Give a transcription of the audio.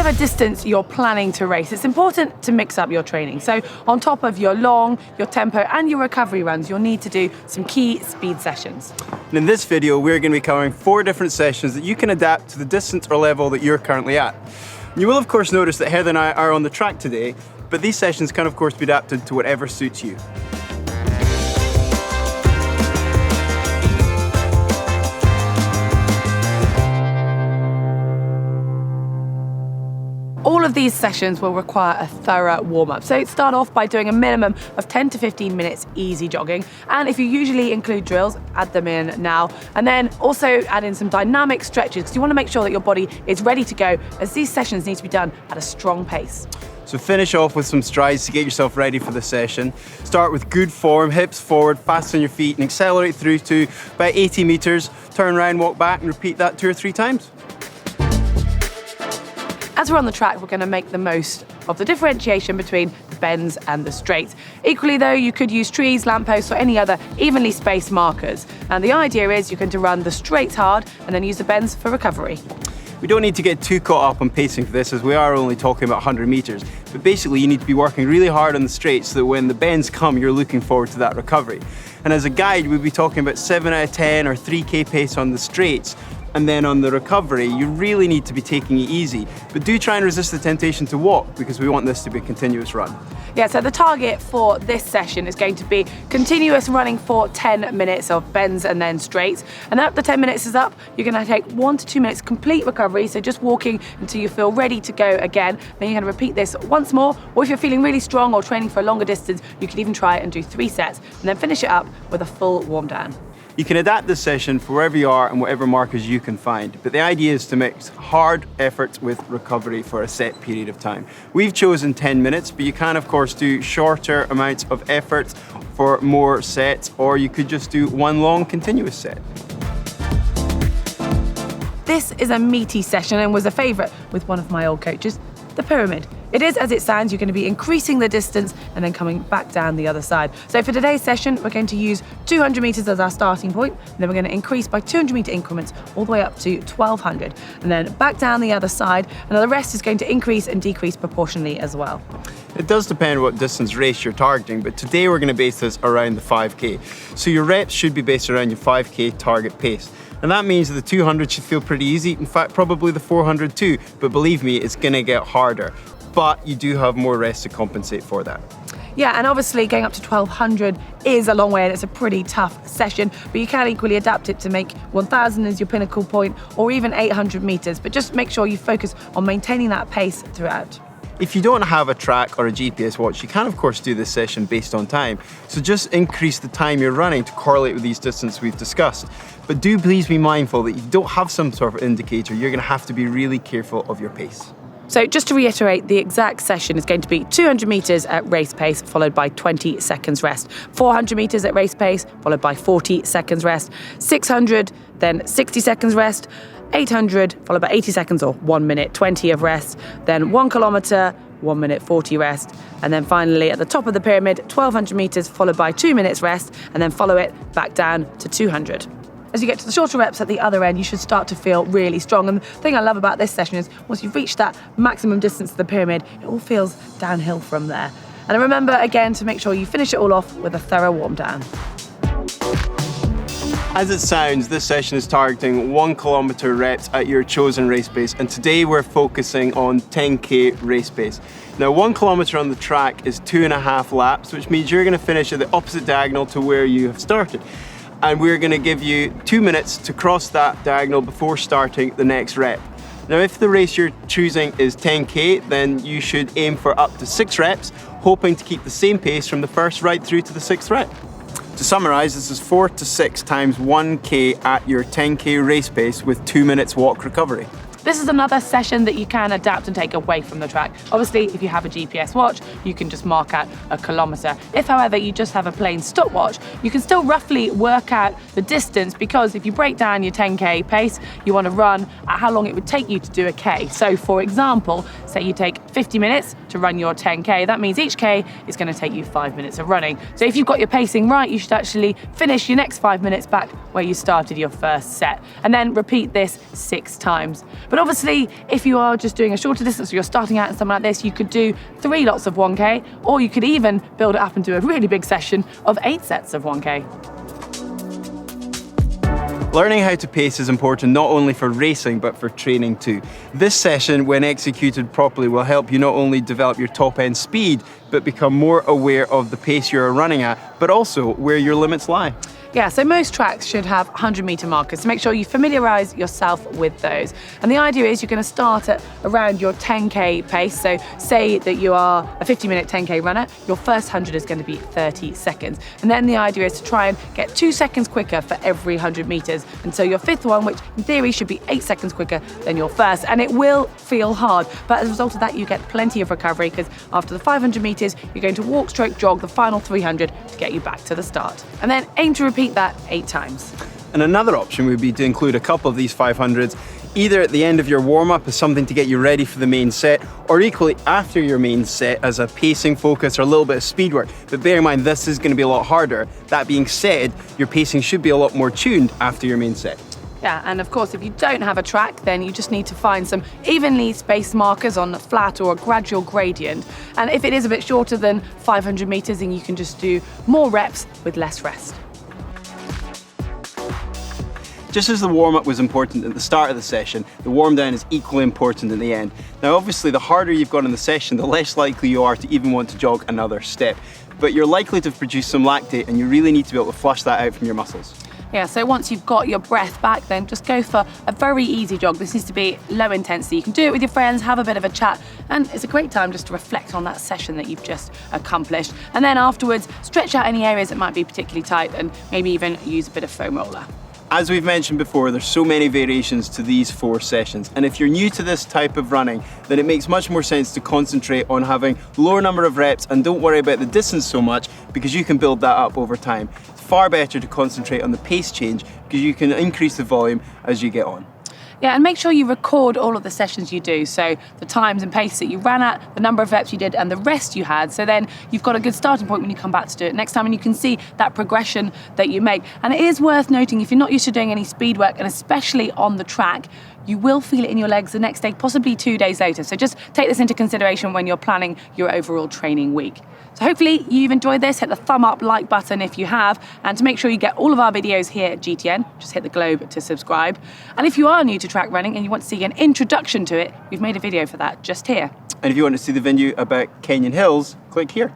whatever distance you're planning to race, it's important to mix up your training. So on top of your long, your tempo and your recovery runs, you'll need to do some key speed sessions. And in this video, we're going to be covering 4 different sessions that you can adapt to the distance or level that you're currently at. You will of course notice that Heather and I are on the track today, but these sessions can of course be adapted to whatever suits you. All of these sessions will require a thorough warm-up. So start off by doing a minimum of 10 to 15 minutes easy jogging. And if you usually include drills, add them in now. And then also add in some dynamic stretches because you want to make sure that your body is ready to go, as these sessions need to be done at a strong pace. So finish off with some strides to get yourself ready for the session. Start with good form, hips forward, fast on your feet, and accelerate through to about 80 meters. Turn around, walk back, and repeat that 2 or 3 times. As we're on the track, we're going to make the most of the differentiation between the bends and the straights. Equally though, you could use trees, lampposts or any other evenly spaced markers. And the idea is you're going to run the straights hard and then use the bends for recovery. We don't need to get too caught up on pacing for this, as we are only talking about 100 meters. But basically you need to be working really hard on the straights so that when the bends come, you're looking forward to that recovery. And as a guide, we'll be talking about 7 out of 10 or 3K pace on the straights. And then on the recovery, you really need to be taking it easy. But do try and resist the temptation to walk, because we want this to be a continuous run. Yeah, so the target for this session is going to be continuous running for 10 minutes of bends and then straights. And after the 10 minutes is up, you're going to take 1 to 2 minutes complete recovery, so just walking until you feel ready to go again. Then you're going to repeat this once more, or if you're feeling really strong or training for a longer distance, you could even try and do 3 sets, and then finish it up with a full warm down. You can adapt this session for wherever you are and whatever markers you can find, but the idea is to mix hard effort with recovery for a set period of time. We've chosen 10 minutes, but you can of course do shorter amounts of effort for more sets, or you could just do 1 long continuous set. This is a meaty session and was a favourite with one of my old coaches, the pyramid. It is as it stands. You're going to be increasing the distance and then coming back down the other side. So for today's session, we're going to use 200 meters as our starting point, and then we're going to increase by 200 meter increments all the way up to 1200, and then back down the other side, and the rest is going to increase and decrease proportionally as well. It does depend what distance race you're targeting, but today we're going to base this around the 5K. So your reps should be based around your 5K target pace. And that means that the 200 should feel pretty easy, in fact probably the 400 too, but believe me, it's going to get harder. But you do have more rest to compensate for that. Yeah, and obviously going up to 1200 is a long way and it's a pretty tough session, but you can equally adapt it to make 1000 as your pinnacle point, or even 800 meters, but just make sure you focus on maintaining that pace throughout. If you don't have a track or a GPS watch, you can of course do this session based on time. So just increase the time you're running to correlate with these distances we've discussed. But do please be mindful that you don't have some sort of indicator. You're going to have to be really careful of your pace. So just to reiterate, the exact session is going to be 200 meters at race pace, followed by 20 seconds rest. 400 meters at race pace, followed by 40 seconds rest. 600, then 60 seconds rest. 800, followed by 80 seconds or 1 minute 20 of rest. Then 1 kilometer, 1 minute 40 rest. And then finally at the top of the pyramid, 1200 meters, followed by 2 minutes rest, and then follow it back down to 200. As you get to the shorter reps at the other end, you should start to feel really strong. And the thing I love about this session is once you've reached that maximum distance of the pyramid, it all feels downhill from there. And remember again to make sure you finish it all off with a thorough warm down. As it sounds, this session is targeting 1 kilometer reps at your chosen race pace, and today we're focusing on 10K race pace. Now 1 kilometer on the track is 2.5 laps, which means you're going to finish at the opposite diagonal to where you have started. And we're going to give you 2 minutes to cross that diagonal before starting the next rep. Now if the race you're choosing is 10K, then you should aim for up to 6 reps, hoping to keep the same pace from the first right through to the 6th rep. To summarise, this is 4 to 6 times 1K at your 10K race pace with 2 minutes walk recovery. This is another session that you can adapt and take away from the track. Obviously, if you have a GPS watch, you can just mark out a kilometre. If, however, you just have a plain stopwatch, you can still roughly work out the distance, because if you break down your 10K pace, you want to run at how long it would take you to do a K. So, for example, say you take 50 minutes to run your 10K, that means each K is going to take you 5 minutes of running. So if you've got your pacing right, you should actually finish your next 5 minutes back where you started your first set, and then repeat this 6 times. But obviously, if you are just doing a shorter distance, or you're starting out in something like this, you could do 3 lots of 1K, or you could even build it up into a really big session of 8 sets of 1K. Learning how to pace is important not only for racing but for training too. This session, when executed properly, will help you not only develop your top end speed but become more aware of the pace you're running at, but also where your limits lie. Yeah, so most tracks should have 100-meter markers, so make sure you familiarise yourself with those. And the idea is you're going to start at around your 10K pace. So say that you are a 50-minute 10K runner, your first 100 is going to be 30 seconds. And then the idea is to try and get 2 seconds quicker for every 100 metres until your fifth one, which in theory should be 8 seconds quicker than your first. And it will feel hard, but as a result of that, you get plenty of recovery, because after the 500 metres, you're going to walk, stroke, jog the final 300 to get you back to the start. And then aim to repeat that 8 times. And another option would be to include a couple of these 500s either at the end of your warm-up as something to get you ready for the main set, or equally after your main set as a pacing focus or a little bit of speed work. But bear in mind, this is going to be a lot harder. That being said, your pacing should be a lot more tuned after your main set. Yeah, and of course, if you don't have a track, then you just need to find some evenly spaced markers on a flat or a gradual gradient. And if it is a bit shorter than 500 metres, then you can just do more reps with less rest. Just as the warm-up was important at the start of the session, the warm-down is equally important at the end. Now obviously, the harder you've got in the session, the less likely you are to even want to jog another step. But you're likely to have produced some lactate, and you really need to be able to flush that out from your muscles. Yeah, so once you've got your breath back, then just go for a very easy jog. This needs to be low intensity. You can do it with your friends, have a bit of a chat, and it's a great time just to reflect on that session that you've just accomplished. And then afterwards, stretch out any areas that might be particularly tight, and maybe even use a bit of foam roller. As we've mentioned before, there's so many variations to these 4 sessions, and if you're new to this type of running, then it makes much more sense to concentrate on having lower number of reps and don't worry about the distance so much, because you can build that up over time. It's far better to concentrate on the pace change, because you can increase the volume as you get on. Yeah, and make sure you record all of the sessions you do. So the times and pace that you ran at, the number of reps you did, and the rest you had. So then you've got a good starting point when you come back to do it next time, and you can see that progression that you make. And it is worth noting, if you're not used to doing any speed work, and especially on the track, you will feel it in your legs the next day, possibly 2 days later. So just take this into consideration when you're planning your overall training week. So hopefully you've enjoyed this. Hit the thumb up, like button if you have. And to make sure you get all of our videos here at GTN, just hit the globe to subscribe. And if you are new to track running and you want to see an introduction to it, we've made a video for that just here. And if you want to see the video about Kenyan hills, click here.